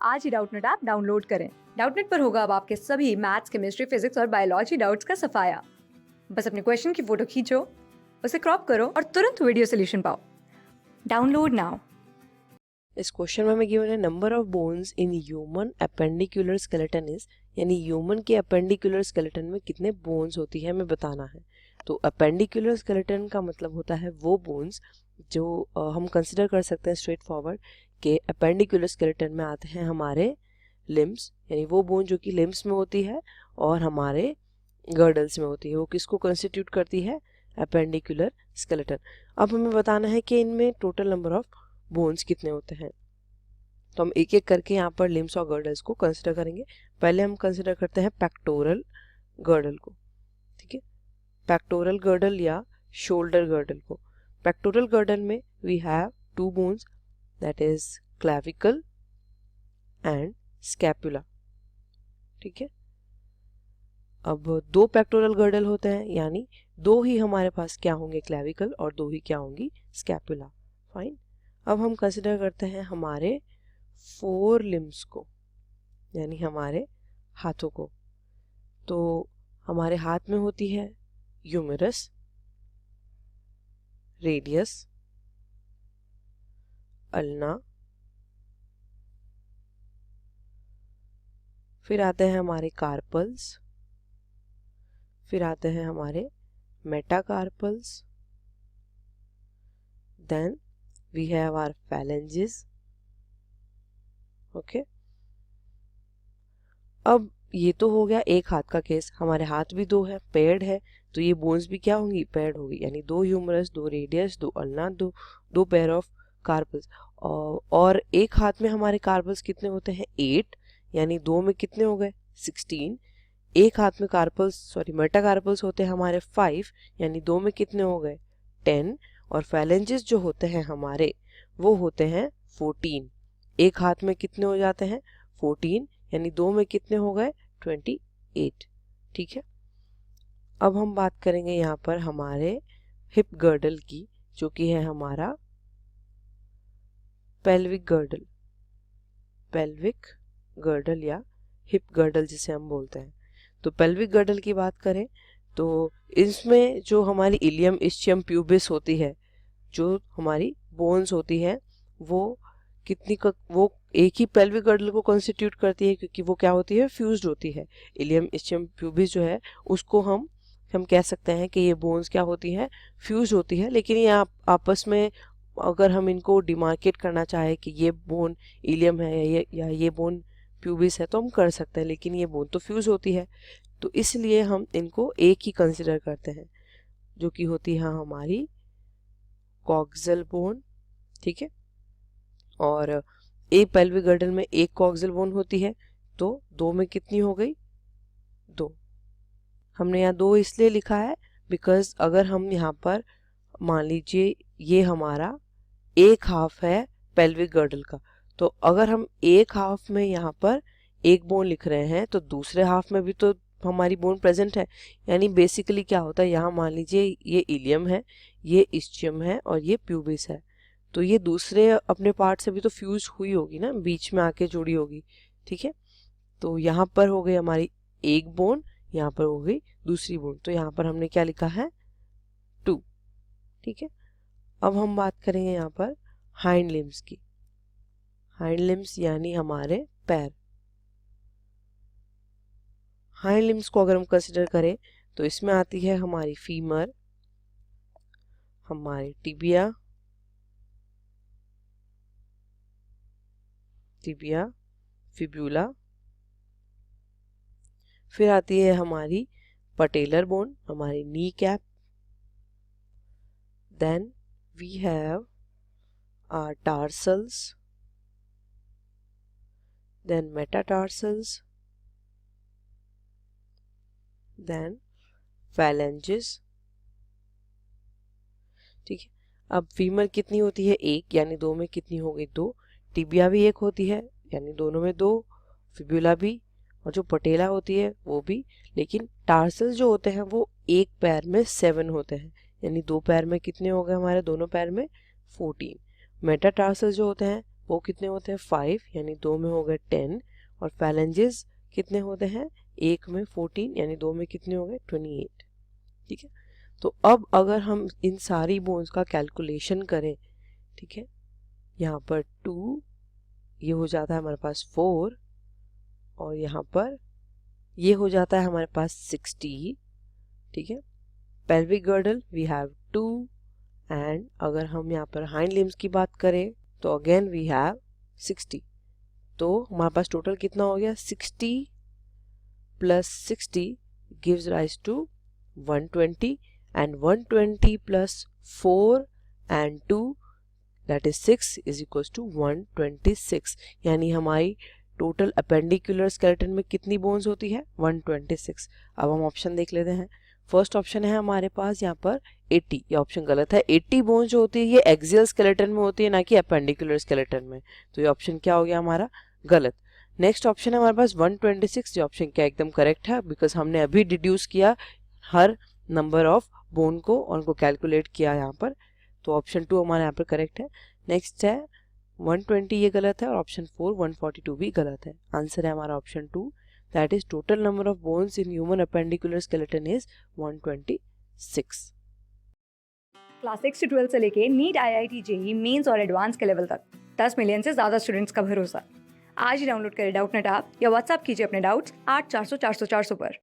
आज ही Doubtnut app download करें। Doubtnut पर होगा अब आपके सभी मैथ्स, केमिस्ट्री, फिजिक्स और बायोलॉजी डाउट्स का सफाया। बस अपने क्वेश्चन की फोटो खींचो, उसे क्रॉप करो और तुरंत वीडियो सोल्यूशन पाओ। Download now. इस क्वेश्चन में हमें गिवन है number of bones in human appendicular skeleton is, यानी ह्यूमन के अपेंडिकुलर स्केलेटन में कितने बोन्स होती है हमें बताना है। तो अपेंडिकुलर स्केलेटन का मतलब होता है वो बोन्स जो हम कंसिडर कर सकते हैं स्ट्रेट फॉरवर्ड के अपेंडिकुलर स्केलेटन में आते हैं हमारे लिम्स, यानी वो बोन जो कि लिम्स में होती है और हमारे गर्डल्स में होती है, वो किसको कंस्टिट्यूट करती है, अपेंडिकुलर स्केलेटन। अब हमें बताना है कि इनमें टोटल नंबर ऑफ बोन्स कितने होते हैं। तो हम एक एक करके यहाँ पर लिम्स और गर्डल्स को कंसिडर करेंगे। पहले हम कंसिडर करते हैं पेक्टोरल गर्डल को, ठीक है, पेक्टोरल गर्डल या शोल्डर गर्डल को। पेक्टोरल गर्डल में we have two bones, that is clavicle and scapula, ठीक है। अब दो पेक्टोरल गर्डल होते हैं, यानी दो ही हमारे पास क्या होंगे, क्लैविकल, और दो ही क्या होंगी, स्कैपुला। फाइन। अब हम कंसिडर करते हैं हमारे फोर लिम्स को, यानी हमारे हाथों को। तो हमारे हाथ में होती है ह्यूमेरस, रेडियस, अल्ना, फिर आते हैं हमारे कार्पल्स, फिर आते हैं हमारे metacarpals, then we have our phalanges, okay. अब ये तो हो गया एक हाथ का केस, हमारे हाथ भी दो है, पेयर्ड है, तो ये बोन्स भी क्या होंगी, पेयर्ड होगी, यानी दो ह्यूमरस, दो रेडियस, दो अल्ना, दो पेयर ऑफ कार्पल्स। और एक हाथ में हमारे कार्पल्स कितने होते हैं, 8, यानी दो में कितने हो गए, 16। एक हाथ में कार्पल्स मेटाकार्पल्स होते हैं हमारे 5, यानी दो में कितने हो गए, 10। और फैलेंजेस जो होते हैं हमारे वो होते हैं 14। एक हाथ में कितने हो जाते हैं, 14, यानी दो में कितने हो गए, 28, ठीक है। अब हम बात करेंगे यहाँ पर हमारे हिप गर्डल की, जो कि है हमारा पेल्विक गर्डल, पेल्विक गर्डल या हिप गर्डल जिसे हम बोलते हैं। तो पेल्विक गर्डल की बात करें तो इसमें जो हमारी इलियम इस्चियम प्यूबिस होती है, जो हमारी बोन्स होती है, वो वो एक ही पेल्विक गर्डल को कॉन्स्टिट्यूट करती है, क्योंकि वो क्या होती है, फ्यूज्ड होती है। इलियम इस्चियम प्यूबिस जो है उसको हम कह सकते हैं कि ये बोन्स क्या होती है, फ्यूज होती है। लेकिन ये आपस में अगर हम इनको डिमार्केट करना चाहे कि ये बोन इलियम है या ये बोन प्यूबिस है, तो हम कर सकते हैं, लेकिन ये बोन तो फ्यूज होती है, तो इसलिए हम इनको एक ही कंसिडर करते हैं, जो कि होती है हमारी कॉक्सियल बोन, ठीक है। और एक पेल्विक गर्डल में एक कॉक्सियल बोन होती है, तो दो में कितनी हो गई, दो। हमने यहाँ दो इसलिए लिखा है बिकॉज अगर हम यहाँ पर मान लीजिए ये हमारा एक हाफ है पेल्विक गर्डल का, तो अगर हम एक हाफ में यहाँ पर एक बोन लिख रहे हैं तो दूसरे हाफ में भी तो हमारी बोन प्रेजेंट है। यानी बेसिकली क्या होता है, यहाँ मान लीजिए ये इलियम है, ये इस्चियम है और ये प्यूबिस है, तो ये दूसरे अपने पार्ट से भी तो फ्यूज हुई होगी ना, बीच में आके जुड़ी होगी, ठीक है। तो यहाँ पर हो गई हमारी एक बोन, यहाँ पर हो गई दूसरी बोन, तो यहाँ पर हमने क्या लिखा है, 2, ठीक है। अब हम बात करेंगे यहाँ पर हाइंड लिम्स की। हाइंड लिम्स यानी हमारे पैर। हाइंड लिम्स को अगर हम कंसिडर करें तो इसमें आती है हमारी फीमर, हमारी टिबिया, फिब्यूला, फिर आती है हमारी पटेलर बोन, हमारी knee cap, then we have our tarsals, then metatarsals, then phalanges, ठीक है। अब फीमर कितनी होती है, एक, यानी दो में कितनी हो गई, दो। टिबिया भी एक होती है, यानी दोनों में दो। फिब्यूला भी, और जो पटेला होती है वो भी। लेकिन टार्सल जो होते हैं वो एक पैर में 7 होते हैं, यानी दो पैर में कितने हो गए हमारे, दोनों पैर में 14। मेटाटार्सल जो होते हैं वो कितने होते हैं 5, यानी 2 में हो गए 10, और फैलेंजेस कितने होते हैं, एक में 14, यानी 2 में कितने हो गए 28। ठीक है, तो अब अगर हम इन सारी बोन्स का कैलकुलेशन करें, ठीक है, यहाँ पर 2, ये हो जाता है हमारे पास 4, और यहाँ पर ये हो जाता है हमारे पास 60। ठीक है, pelvic girdle we have 2, and अगर हम यहाँ पर हाइंड लिम्स की बात करें तो अगेन वी हैव 60। तो हमारे पास टोटल कितना हो गया, 60 plus 60 gives rise to 120, and 120 plus 4 and 2 that is 6 is equals to 126, यानी हमारी टोटल अपेंडिकुलर स्केलेटन में कितनी बोन्स होती है, 126। अब हम ऑप्शन देख लेते हैं। फर्स्ट ऑप्शन है हमारे पास यहाँ पर 80, ये ऑप्शन गलत है। 80 बोन्स जो होती है ये एक्सियल स्केलेटन में होती है, ना कि अपेंडिकुलर स्केलेटन में, तो ये ऑप्शन क्या हो गया हमारा, गलत। नेक्स्ट ऑप्शन है हमारे पास 126, ये ऑप्शन क्या एकदम करेक्ट है, बिकॉज हमने अभी डिड्यूस किया हर नंबर ऑफ बोन को और उनको कैलकुलेट किया यहाँ पर, तो ऑप्शन 2 हमारे यहाँ पर करेक्ट है। नेक्स्ट है 120, ये गलत है, और ऑप्शन 4 142 भी गलत है। आंसर है हमारा option 2, that is total number of bones in human appendicular skeleton is 126। Class 6 से 12 से लेके नीट, IIT, JEE मेंस और एडवांस के लेवल तक 10 मिलियन से ज़्यादा स्टूडेंट्स का भरोसा। आज ही डाउनलोड करें डाउटनेट ऐप या व्हाट्सएप कीजिए अपने डाउट्स 8400 400 400 पर।